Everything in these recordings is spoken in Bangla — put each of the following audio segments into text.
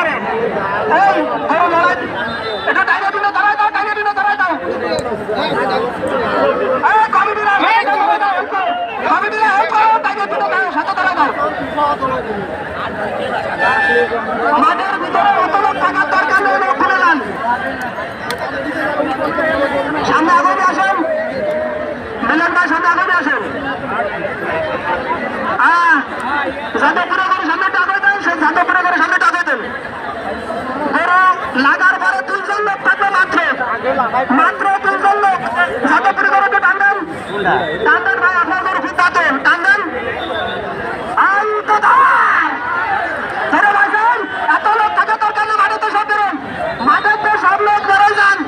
পারে। এই গরু লড়াই এটা টাইনে দিনে দাঁড়ায় দাও, টাইনে দিনে দাঁড়ায় দাও। এই কমিটিরা কমিটিরা হেল্প করো, টাইনে দিনে দাঁড়ায় সাথে দাঁড়ায় দাও। মাঠের ভিতরে অত লোক থাকার দরকার নেই, লোক খুলে নেন। সামনে আগে আসেন, মিলন ভাই সামনে আগে আসেন। হ্যাঁ, যাতে পুরো করে সামনে টাকা দেন, সেই যাতে পুরো করে সামনে টাকা দেন। গরু লাগার পরে 2 জন লোক থাকবে মাত্র, মাত্র 2 জন লোক। যাতে পুরো করে টান দেন, টান দেন ভাই, আপনার গরু খুব দাঁতেন, টান দেন। এত লোক থাকা দরকার না, মাঠে তো সব বেরোন, মাঠে তো সব লোক বেরোয় যান।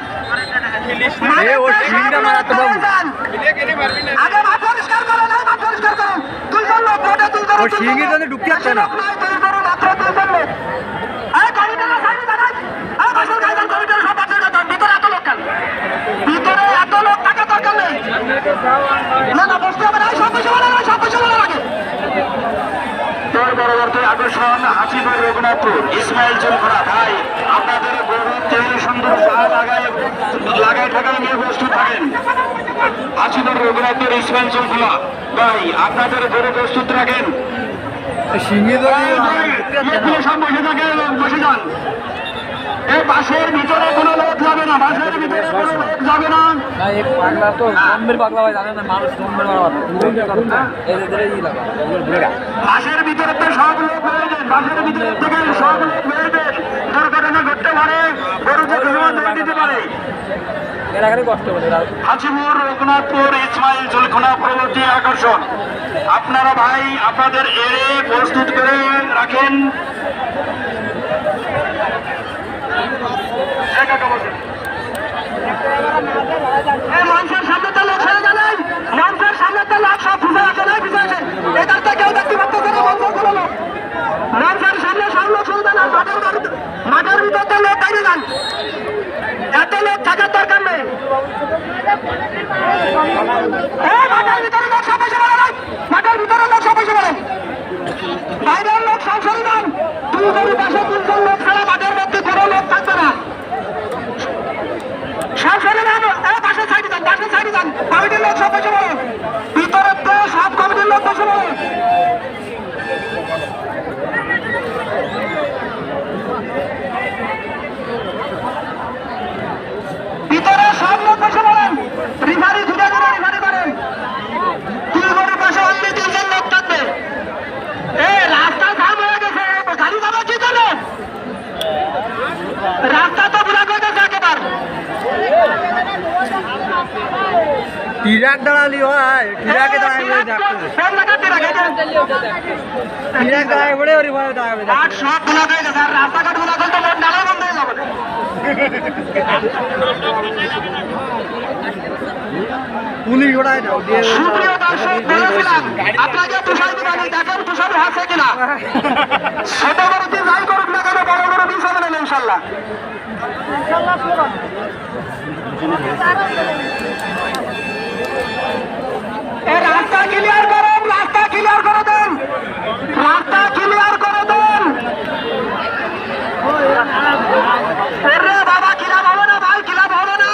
আগে মাঠ পরিষ্কার করেন, মাঠ পরিষ্কার করেন। 2 জন লোক ভোটে 2 জন ঢুকতে আসছে না। মাত্র 2 জন লোক। এই কমিটিরা সাইডে দাঁড়ান, এই বাসের গাইদান কমিটিরা সব বাসের গাইদান। ভিতরে এত লোক কেন? ভিতরে এত লোক থাকা দরকার নেই। না না, বসতে হবে না, সব বসে বলা লাগে, সব বসে বলা লাগে। তোর পরবর্তী আকর্ষণ হাসিপুর রঘুনাথপুর ইসমাইল চুলখোড়া ভাই, আপনাদের গরু তেল সুন্দর লাগাই ঠাকাই নিয়ে প্রস্তুত থাকেন। হাসিপুর রঘুনাথপুর ইসমাইল চুলখোড়া ভাই, আপনাদের গরু প্রস্তুত রাখেন। সব বসে থাকেন, বসে যান। এই বাসের ভিতরে কোনো লোক যাবে না, বাসের ভিতরে কোনো লোক যাবে না। পাগলা তো জন্মের পাগলা ভাই, জানে না মানুষ জন্মের বাসের ভিতরে তো সব লোক হয়ে যায়, বাসের ভিতরে থেকে সব লোক হয়ে যায়। দুর্ঘটনা ঘটতে পারে, গরু যে কোনো দিতে পারে। হাজিপুর রঘুনাথপুর ইসমাইল জুলখোনা পরবর্তী আকর্ষণ। আপনারা ভাই আপনাদের এড়ে প্রস্তুত করে রাখেন। মঞ্চের সামনে তো লোক হয়ে গেলেন, মঞ্চের সামনে তো লোক সব বুঝে আছে, নাই বুঝে আছে। এটার তো কেউ দেখতে পাচ্ছে না, মঞ্চের কোনো লোক। মঞ্চের সামনে সব লোক শুনবে না, মাঠের ভিতর তো লোক বাইরে যান। এত লোক থাকার দরকার নেই। মাঠের ভিতরে লোক সব বসে বলেন, মাঠের ভিতরে লোক সব বসে বলেন। বাইরের লোক সব সরে যান। 2 জন পাশে 3 জন লোক ছাড়া মাঠের মধ্যে কোনো লোক থাকবে না। সব সরে যান, পাশের সাইডে যান, পাশের সাইডে যান। কমিটির লোক সব বসে বলেন, ভিতরে তো সব কমিটির লোক বসে বলেন। ভিতরে সব লোক বসে বলেন, রিফারি ঘুরে ঘুরে রিফারি করেন। 2 গরুর পাশে অনলি 3 জন লোক থাকবে। রাস্তা জাম হয়ে গেছে, গাড়ি যাবে কি করে? রাস্তা তো ব্লক হয়ে গেছে একেবারে। ট্রাক দাঁড়ালি হয়, ট্রাকে দাঁড়ায় ট্রাক দাঁড়ায় পড়ে ওরি ভয় দাঁড়াবে। সব ব্লক হয়ে গেছে, আর রাস্তাঘাট ব্লক হলে তো লোক নালা বন্ধ হয়ে যাবে। পুলিশ ওড়ায় না। সুপ্রিয় দর্শক, বলেছিলাম আপনাকে তুষার দিবানি, দেখেন তুষার আছে কিনা। ছোট বড়তে যাই করুক না কেন, বড় বড় বিষ হবে না ইনশাল্লাহ। রাস্তা ক্লিয়ার করেন, রাস্তা ক্লিয়ার করে দেন, রাস্তা ক্লিয়ার করে দেন। বাবা কিলাম হবে না, ভাই কিলাম হবে না।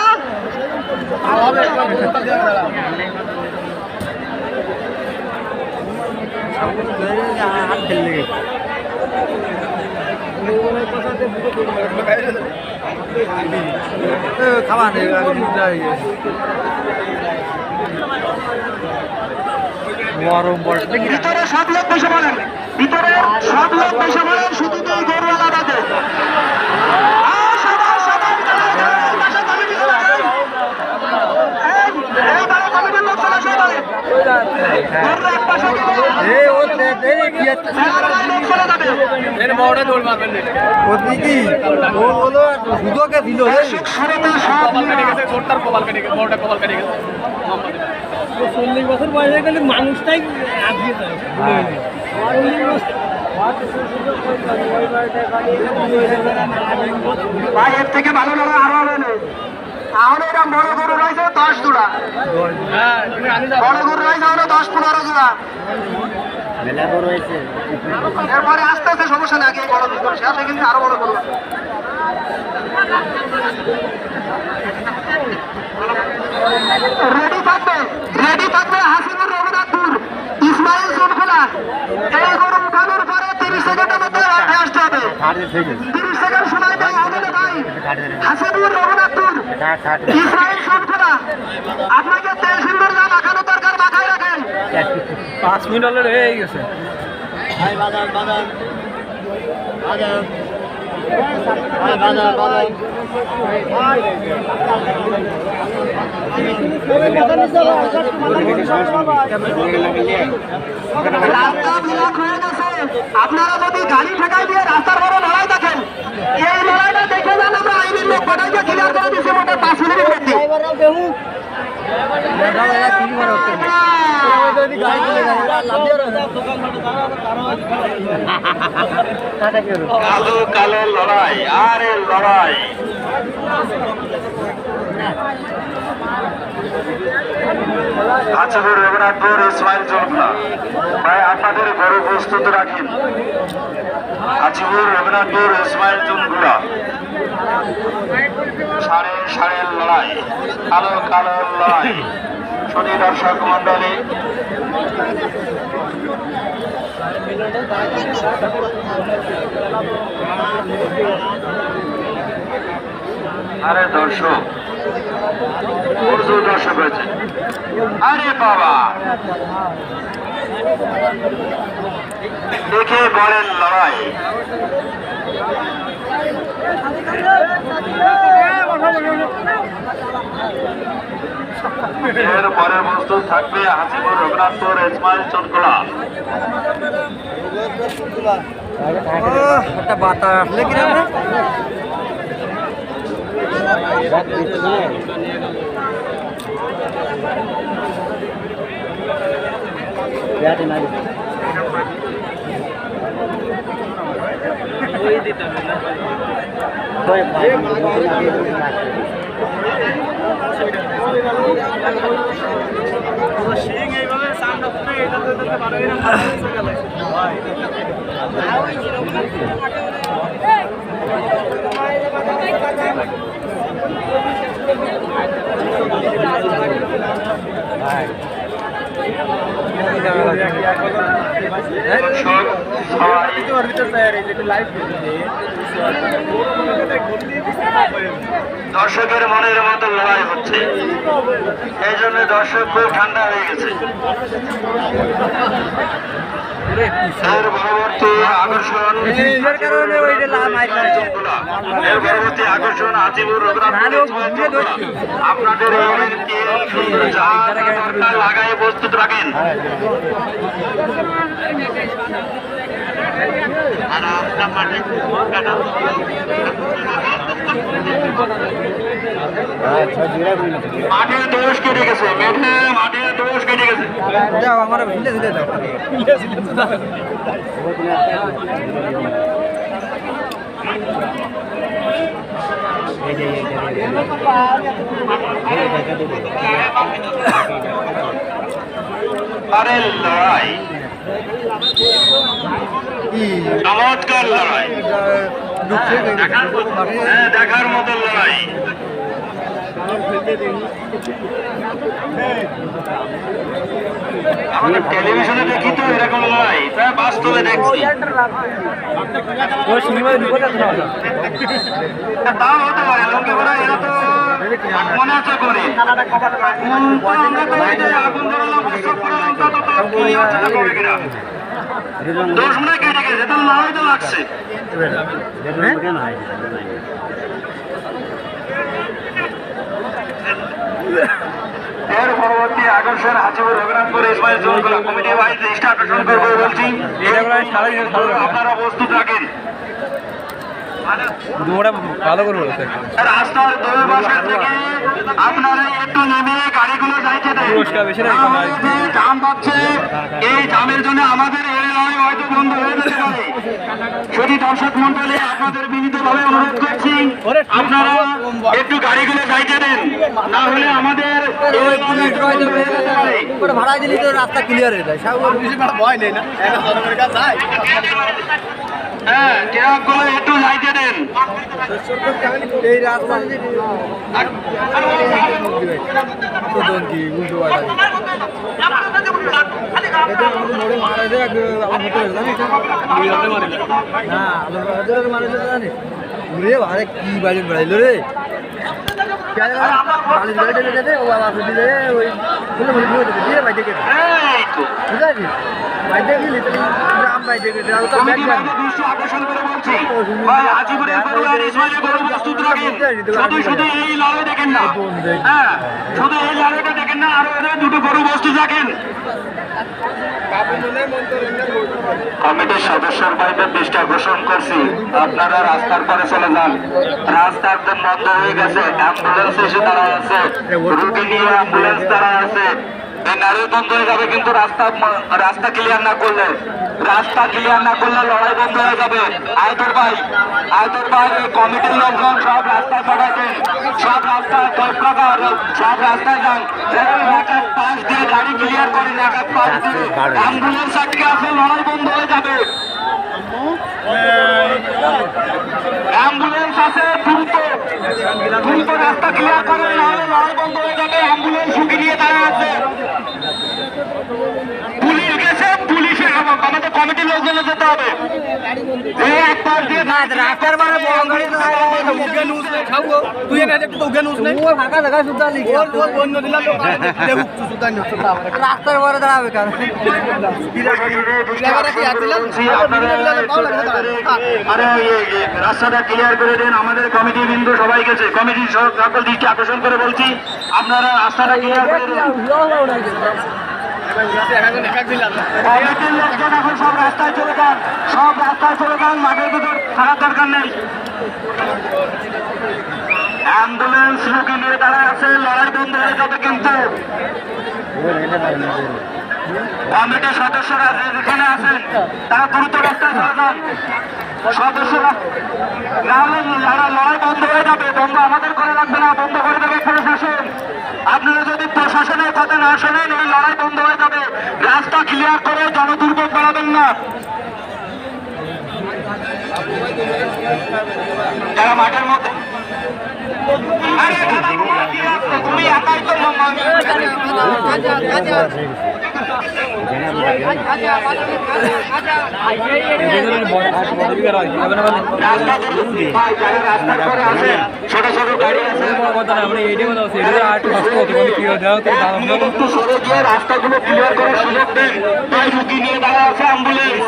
খাওয়া নেই ভিতরে সব লোক বসে বলেন, ভিতরে সব লোক বসে বলেন, শুধু তুই গরুওয়ালা বাদে। চল্লিশ বছর বয়স হয়ে গেলে মানুষটাই আগিয়ে যায়। ভাই এর থেকে ভালো লাগা আরো হবে না। তাহলে এরা বড় গরু রয়েছে 10 জোড়া, বড় গরু রয়েছে 10-15 জোড়া। এরপরে আস্তে আস্তে সমস্যা না, আগে বড় করবো, শেষে কিন্তু আরো বড় করবো। রেডি থাকবে হাসিবুর রঘুনাথপুর ইসমাইল সোনখোলা। এই গরু উঠানোর পরে 30 সেকেন্ডের মধ্যে উঠে আসতে হবে। 30 সেকেন্ড সময় দেয় আমাদের ভাই হাসিবুর রঘুনাথপুর ইসমাইল সোনখোলা। আপনাকে তেল সুন্দর যা মাখানো দরকার মাখায় রাখেন। 5 মিনিট অলরেডি হয়ে গেছে। রাস্তা ব্লক হয়ে গেছে। আপনারা যদি গাড়ি ঠেকাই দিয়ে রাস্তার বড় লড়াই দেখেন, এই লড়াইটা দেখে যান। আমরা আইনের লোক পাঠাইকে ক্লিয়ার করে দিচ্ছি মোটে 5 মিনিটের মধ্যে। কালো কালো লড়াই, আরে লড়াই। হাজিপুর রঘুনাথপুর ইসমাইল জলখা ভাই, আপনাদের গরু প্রস্তুত রাখেন। হাজিপুর রঘুনাথপুর ইসমাইল জলখা সাড়ে সাড়ে লড়াই, কালো কালো লড়াই। শুনি দর্শক মন্ডলী, আরে দর্শক, প্রচুর দর্শক হয়েছে। আরে বাবা, দেখে বলেন লড়াই। এর পরে প্রস্তুত থাকবে হাজিপুর রঘুনাথপুর ইসমাইল চনকোলা। একটা বাতা আসলে কি আমরা দর্শকের মনের মতো লড়াই হচ্ছে, এই জন্য দর্শক খুব ঠান্ডা হয়ে গেছে। এর পরবর্তী আকর্ষণ হাজিপুর রঘুনাথপুর। আপনাদের লাগাই প্রস্তুত রাখেন। মাঠে দোষ কেটে গেছে, মাঠে দোষ কেটে গেছে। আমার ভিলে দিলে দাও আরে লড়াই, চমৎকার লড়াই, দেখার মতো লড়াই। আমাদের টেলিভিশনে দেখি তো এরকম লড়াই, তাই বাস্তবে দেখছি। তাও হতে পারে লোকে ওরা এরা তো মনে আছে করে আমরা তো এই যে আগুন ধরালাম প্রস্তাব করলাম, তা তো কি হচ্ছে না করে কিনা 10 মিনিট কেটে গেছে, তার লড়াই তো লাগছে। এর পরবর্তী আকর্ষণ হাজিপুর রঘুনাথপুর ইসমাইল জলখোলা কমিটি ভাই দৃষ্টি আকর্ষণ করবো বলছি, আপনারা প্রস্তুত রাখেন। ভালো করবো রাস্তার দুই পাশে থেকে আপনারা একটু নেমে গাড়িগুলো যাইতে দেন। যে জাম পাচ্ছে, এই জামের জন্য আমাদের এই লড়াই হয়তো বন্ধ হয়ে যেতে পারে। যদি দর্শক মন্ডলী আপনাদের বিনীতভাবে অনুরোধ করছি, আপনারা একটু গাড়িগুলো যাইতে দেন, না হলে আমাদের ভাড়া দিলি তো রাস্তা ক্লিয়ার হয়ে যায় ভয় নেই না হ্যাঁ ট্রাকগুলো একটু যাইতে দেন। এই রাস্তা ভাড়া কি বাজে বেড়াইলো রে এই তো কমিটি বাইরে দৃষ্টি আকর্ষণ করে বলছি, ভাই হাজিপুরের গরু আর ইসমাইলের গরু প্রস্তুত রাখেন। শুধু এই লড়াই দেখেন না, হ্যাঁ শুধু এই লড়াইটা দেখেন না, আরো এদের দুটো গরু প্রস্তুত রাখেন। কমিটির সদস্যর বাইরে দৃষ্টি আকর্ষণ করছি, আপনারা রাস্তার পরে চলে যান। রাস্তা একদম বন্ধ হয়ে গেছে, অ্যাম্বুলেন্স এসে দাঁড়ায় আছে, রুগী নিয়ে অ্যাম্বুলেন্স দাঁড়ায় আছে। এই নারী বন্ধ হয়ে যাবে, কিন্তু রাস্তা ক্লিয়ার না করলে লড়াই বন্ধ হয়ে যাবে। আয়তর ভাই এই কমিটির লোকজন সব রাস্তায় পাঠাতেন, সব রাস্তায় সব রাস্তায় যান, এলাকার পাশ দিয়ে গাড়ি ক্লিয়ার করেন, এলাকার পাশ দিয়ে অ্যাম্বুলেন্স আটকে আছে, লড়াই বন্ধ হয়ে যাবে। অ্যাম্বুলেন্স আছে, দ্রুত রাস্তা ক্লিয়ার করেন, নাহলে লড়াই বন্ধ হয়ে যাবে। অ্যাম্বুলেন্স ঝুঁকি নিয়ে দাঁড়া আছে, পুলিশ গেছে, পুলিশে আমাদের কমিটির লোকজনে যেতে হবে। একবার দিয়ে রাস্তার মানে বড় গাড়ি তুই ফাঁকা দেখা সুদ্ধা লিখে রাস্তার পরে দাঁড়াবে কেন রাস্তাটা ক্লিয়ার করে দেন। আমাদের কমিটি বিন্দু সবাই গেছে, কমিটির সকল দৃষ্টি আকর্ষণ করে বলছি, আপনারা রাস্তাটা ক্লিয়ার করে দেন। কমিটির লোকজন এখন সব রাস্তায় চলে যান, মাঠের ভিতর থাকার দরকার নেই। অ্যাম্বুলেন্স রুগী নিয়ে দাঁড়ায় আছে, লড়াই বন্ধ হয়ে যাবে। কিন্তু কমিটির সদস্যরা যেখানে আছেন তারা দ্রুত রাস্তায় চলে যান, সদস্যরা নাহলে লড়াই বন্ধ হয়ে যাবে। বন্ধ আমাদের করে রাখবে না, বন্ধ করে দেবে প্রশাসন। আপনারা যদি প্রশাসনের কথা না শোনেন, এই লড়াই বন্ধ হয়ে যাবে। রাস্তা ক্লিয়ার করে জনদুর্ভোগ বাড়াবেন না। যারা মাঠের মধ্যে তুমি একাই তো ছোট ছোট গাড়ি আছে, সরে গিয়ে রাস্তাগুলো ক্লিয়ার করার সুযোগ দেন। তাই রুগী নিয়ে দাঁড়া আছে অ্যাম্বুলেন্স।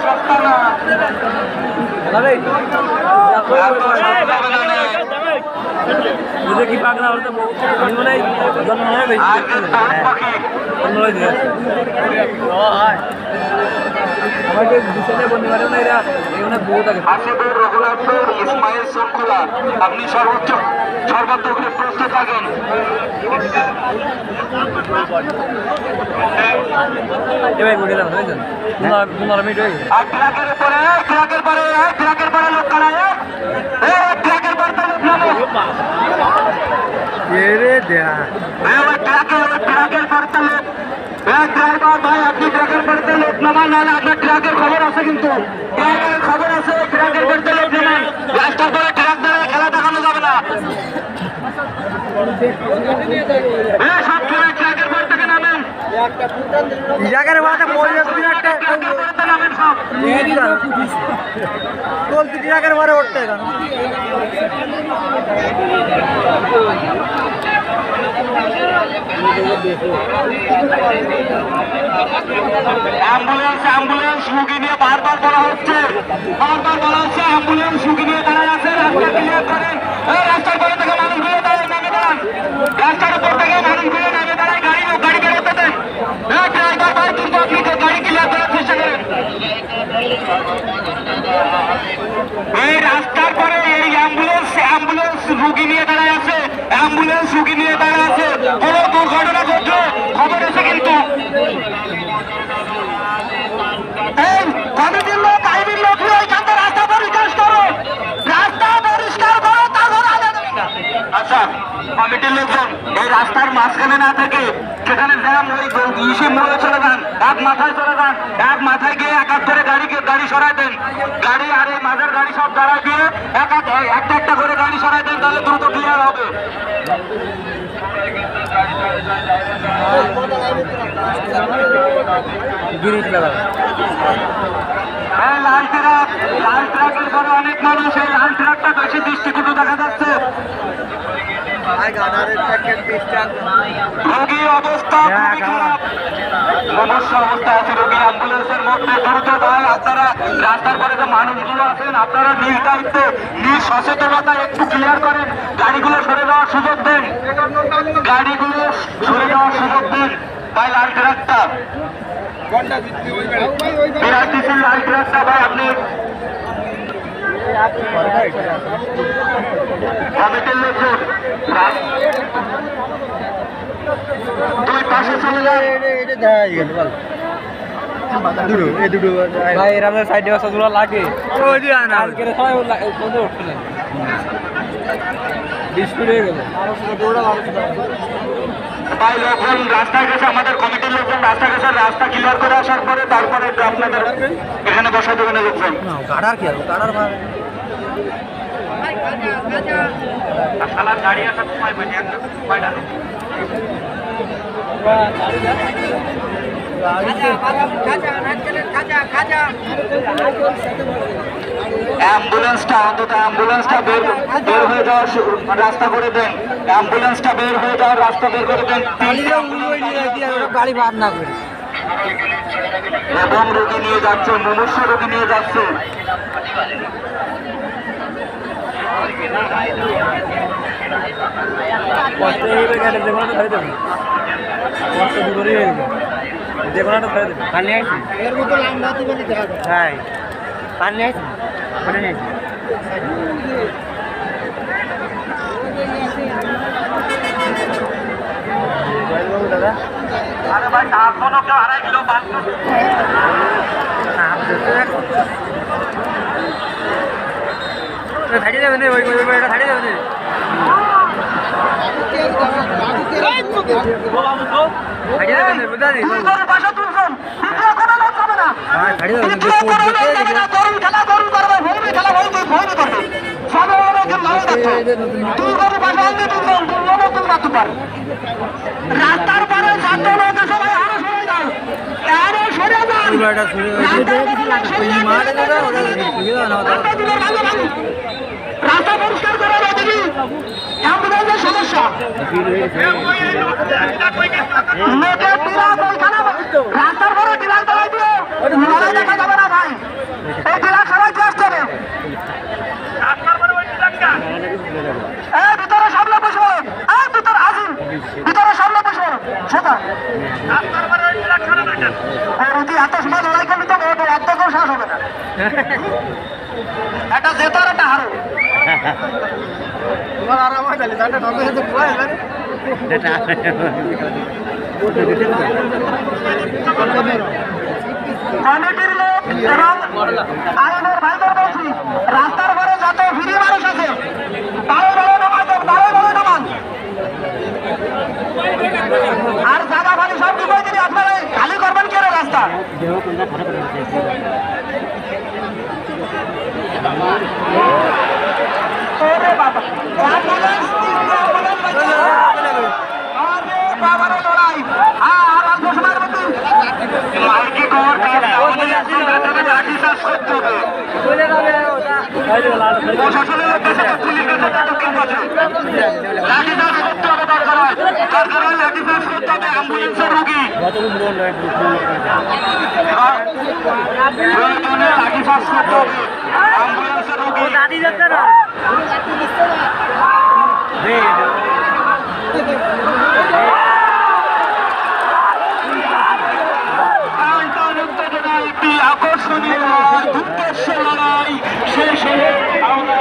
সস্তা না কি পাগলা হতো আমাকে দুশনে বন্ধু পারে না, এরা এখানে বহুত আগে হাসিবুর রঘুনাথপুর ইসমাইল শৃঙ্খলা, আপনি সর্বাত্মক প্রস্তুত থাকেন। এবার বলে দাও বুঝলেন 15 মিনিট হয়ে গেছে। আর ট্রাকের পরে লোক কাড়ায়, ট্রাকের পরে লোক নামো, এরে দেয়া ট্রাকের পরে লোক। ড্রাইভার ভাই, আপনি ট্রাকের পরে লোক নামান, নাহলে আপনার ট্রাকের খবর আছে, কিন্তু ট্রাকের খবর আছে, ট্রাকের পরে লোক নামান। রাস্তার পরে ট্রাক দ্বারা খেলা দেখানো যাবে না। সব ট্রাকের পর থেকে নামেন, জায়গার মাথা নামেন সব। চলতি জায়গার মারে উঠতে কেন অ্যাম্বুলেন্স রুগী নিয়ে বারবার বলা হচ্ছে, অ্যাম্বুলেন্স রুগী নিয়ে দাঁড়ায় আছে, রাস্তা ক্লিয়ার করেন। রাস্তার পরে থেকে মানুষগুলো দাঁড়ায় নামে দাঁড়ান, রাস্তার উপর থেকে মানুষগুলো নামে দাঁড়ায়, গাড়ি বেরোতে দেন। ড্রাইভার ভাই, কিন্তু আপনি গাড়ি ক্লিয়ার করার চেষ্টা করেন। এই রাস্তার পরে এই অ্যাম্বুলেন্স রুগী নিয়ে দাঁড়ায় আছে, কোনো দুর্ঘটনা ঘটলে খবর আছে। কিন্তু এই কমিটির লোক, আইবির লোক এখান লোকজন এই রাস্তার মাঝখানে না থেকে সেখানে জ্যাম ওই ইসে মোড়ে চলে যান, এক মাথায় চলে যান, এক মাথায় গিয়ে এক করে গাড়ি সরাই দেন, গাড়ি আর এই মাঝের গাড়ি সব দাঁড়ায় দিয়ে একটা একটা করে গাড়ি সরাই দেন, তাহলে দ্রুত ক্লিয়ার হবে। লাল ট্রাকের পরে অনেক মানুষ, এই লাল ট্রাকটা বেশি দৃষ্টিকটু দেখা যাচ্ছে। রোগীর অবস্থা খুবই খারাপ, সমস্যা অবস্থা আছে রোগী, অ্যাম্বুলেন্সের মধ্যে দ্রুত ভাই আপনারা রাস্তার পরে যে মানুষগুলো আছেন আপনারা নিজ দায়িত্বে নিজ সচেতনতা একটু ক্লিয়ার করেন, গাড়িগুলো সরে যাওয়ার সুযোগ দেন, গাড়িগুলো সরে যাওয়ার সুযোগ দেন। ভাই লাল ট্রাকটা বিআরটিসির লাল ট্রাকটা ভাই আপনি কমিটির লোকজন দুই পাশে চলে যান। ভাই এরা সাইডে বাসাগুলো লাগে ভাই লোকজন রাস্তায় গেছে, আমাদের কমিটির লোকজন রাস্তায় গেছে, রাস্তা ক্লিয়ার করে আসার পরে তারপরে আপনাদের এখানে বসা দেবেন লোকজন। দাঁড়িয়ে আসার সময় অ্যাম্বুলেন্সটা অন্তত অ্যাম্বুলেন্সটা বের হয়ে যাওয়ার রাস্তা করে দেন, অ্যাম্বুলেন্সটা বের হয়ে যাওয়ার রাস্তা বের করে দেন গাড়ি বার না করে এবং রোগী নিয়ে যাচ্ছে, মুমূর্ষু রোগী নিয়ে যাচ্ছে। আরে ভাই এখনো কেউ 2.5 কিলো ছাড়িয়ে যাবে না, ওইটা ছাড়িয়ে যাবে না। রাস্তার পরে রাস্তা পরিষ্কার করা দেখি অ্যাম্বুলেন্সের সমস্যা রাস্তার পরে টিলার দাঁড়াই দিয়ে লড়াই দেখা যাবে না ভাই, এই টিলার সবাইকে আসতে হবে। ভিতরে সামনে বসবো, ভিতরে আসুন, ভিতরে সামনে বসবো সেটা রুটি এত সময় লড়াই করলে তো এত কেউ সাহস হবে না, একটা জেতার একটা হারো। তোমার আরাম হয় তাহলে চারটা ঢঙ্গ হয়ে কমিটির লোক এবং আইনের ভাইদের বলছি রাস্তার পরে যত ফিরি মানুষ আছে তারে বলে নামান, আর জায়গা ফালি সব কি দিন আপনারা খালি করবেন কেন রাস্তা। ওরে বাবা অ্যাম্বুলেন্স বাবারে লড়াই আর অল্প সময়ের মধ্যে মাইকি কর আমাদের লাঠি চাষ করতে হবে, প্রশাসনের কাছে পুলিশের কাছে পদক্ষেপ আছে, লাঠি চাষ করতে হবে, দরকার হয় লাঠি চাষ করতে হবে। অ্যাম্বুলেন্সের রোগী প্রয়োজনে লাঠি চাষ করতে হবে, অ্যাম্বুলেন্সের রোগী আকর্ষণীয় দুর্দর্শ লড়াই শেষ হয়ে আমরা